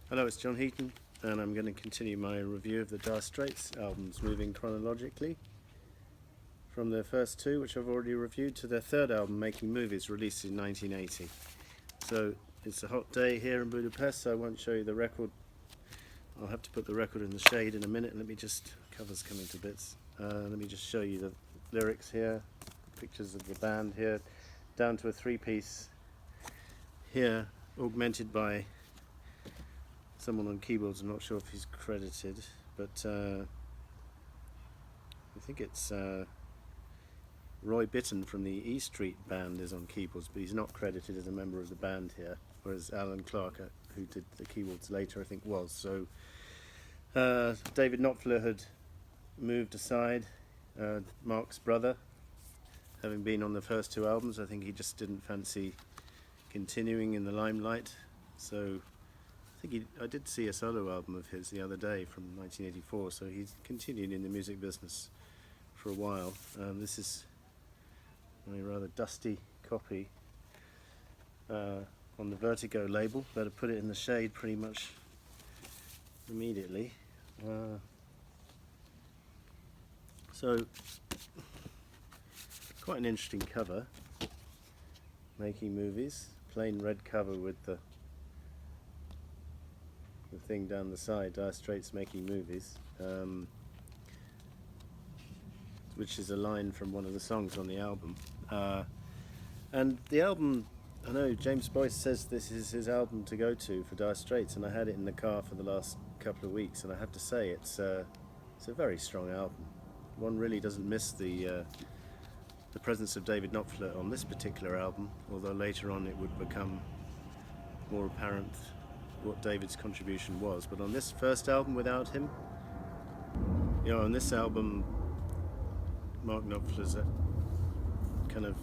Hello, it's John Heaton, and I'm going to continue my review of the Dire Straits albums, moving chronologically from their first two, which I've already reviewed, to their third album, Making Movies, released in 1980. So it's a hot day here in Budapest, so I won't show you the record. I'll have to put the record in the shade in a minute. Let me just, cover's coming to bits. Let me just show you the lyrics here, pictures of the band here, down to a three-piece here, augmented by someone on keyboards. I'm not sure if he's credited, but I think it's Roy Bittan from the E Street band is on keyboards, but he's not credited as a member of the band here, whereas Alan Clark, who did the keyboards later, I think was. So David Knopfler had moved aside, Mark's brother, having been on the first two albums. I think he just didn't fancy continuing in the limelight, so I did see a solo album of his the other day from 1984, so he's continued in the music business for a while. This is a rather dusty copy on the Vertigo label. Better put it in the shade pretty much immediately. So, quite an interesting cover. Making Movies, plain red cover with the thing down the side, Dire Straits Making Movies, which is a line from one of the songs on the album. And the album, I know James Boyce says this is his album to go to for Dire Straits, and I had it in the car for the last couple of weeks, and I have to say it's a very strong album. One really doesn't miss the presence of David Knopfler on this particular album, although later on it would become more apparent what David's contribution was. But on this first album without him, on this album Mark Knopfler's kind of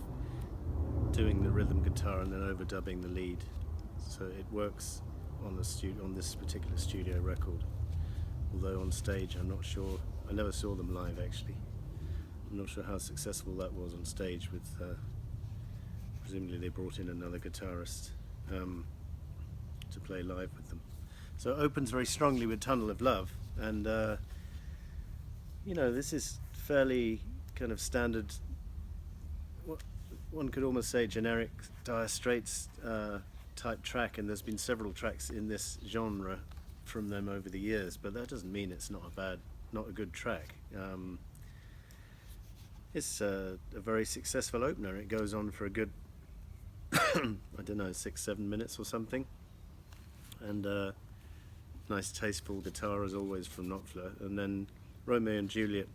doing the rhythm guitar and then overdubbing the lead, so it works on this particular studio record. Although on stage, I'm not sure. I never saw them live actually. I'm not sure how successful that was on stage. With presumably they brought in another guitarist to play live with them. So it opens very strongly with Tunnel of Love, and this is fairly kind of standard, one could almost say generic Dire Straits type track, and there's been several tracks in this genre from them over the years, but that doesn't mean it's not a good track. It's a very successful opener. It goes on for a good I don't know, 6-7 minutes or something, and nice tasteful guitar as always from Knopfler. And then Romeo and Juliet,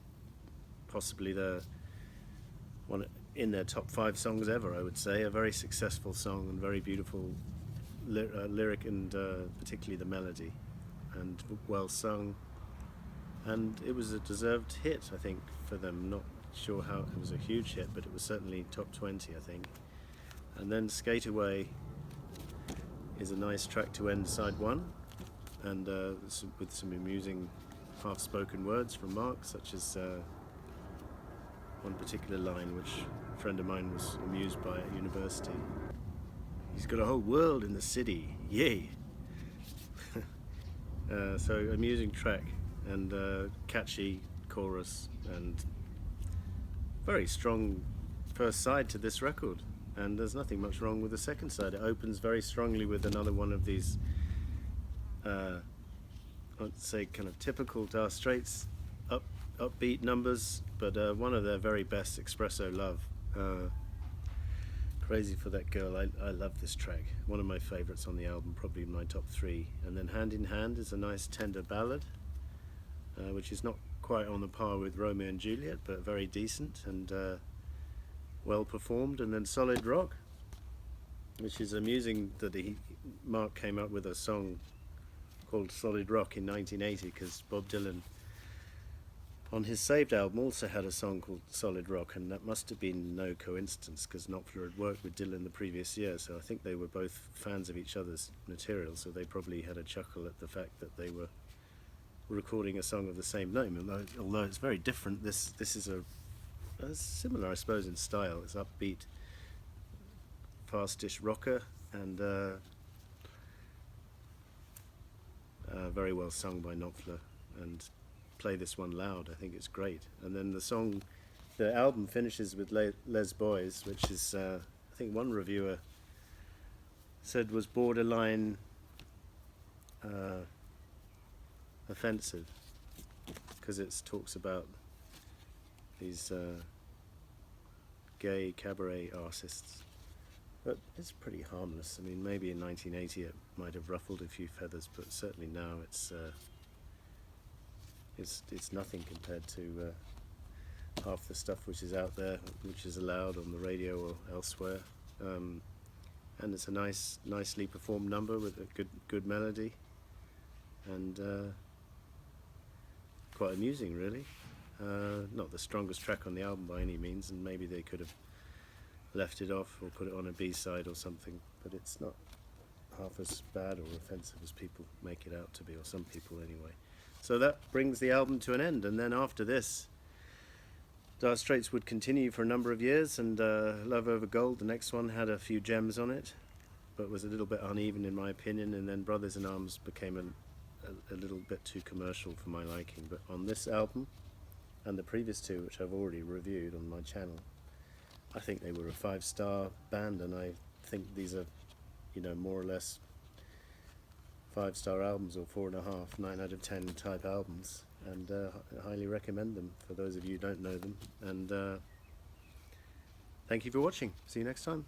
possibly one in their top 5 songs ever, I would say. A very successful song and very beautiful lyric, and particularly the melody, and well sung, and it was a deserved hit, I think, for them. Not sure how it was a huge hit, but it was certainly top 20, I think. And then Skate Away is a nice track to end side 1, and with some amusing half-spoken words from Mark, such as one particular line which a friend of mine was amused by at university. He's got a whole world in the city, yay! So amusing track, and catchy chorus, and very strong first side to this record. And there's nothing much wrong with the second side. It opens very strongly with another one of these, I'd say, kind of typical Dire Straits upbeat numbers, but one of their very best, Espresso Love. Crazy for That Girl. I love this track. One of my favourites on the album, probably my top 3. And then Hand in Hand is a nice tender ballad, which is not quite on the par with Romeo and Juliet, but very decent and well performed. And then Solid Rock, which is amusing that Mark came up with a song called Solid Rock in 1980, because Bob Dylan on his Saved album also had a song called Solid Rock, and that must have been no coincidence, because Knopfler had worked with Dylan the previous year, so I think they were both fans of each other's material, so they probably had a chuckle at the fact that they were recording a song of the same name. Although it's very different, this is a similar, I suppose, in style. It's upbeat, fastish rocker, and very well sung by Knopfler, and play this one loud. I think it's great. And then the album finishes with Les Boys, which is, I think one reviewer said was borderline offensive, because it talks about these gay cabaret artists. But it's pretty harmless. I mean, maybe in 1980 it might have ruffled a few feathers, but certainly now it's nothing compared to half the stuff which is out there, which is allowed on the radio or elsewhere. And it's a nicely performed number with a good melody, and quite amusing, really. Not the strongest track on the album by any means, and maybe they could have left it off or put it on a B-side or something, but it's not half as bad or offensive as people make it out to be, or some people anyway. So that brings the album to an end, and then after this, Dire Straits would continue for a number of years, and Love Over Gold, the next one, had a few gems on it, but was a little bit uneven in my opinion, and then Brothers in Arms became a little bit too commercial for my liking. But on this album, and the previous two, which I've already reviewed on my channel, I think they were a 5-star band, and I think these are, more or less 5-star albums, or 4.5, 9 out of 10 type albums, and I highly recommend them for those of you who don't know them. And thank you for watching. See you next time.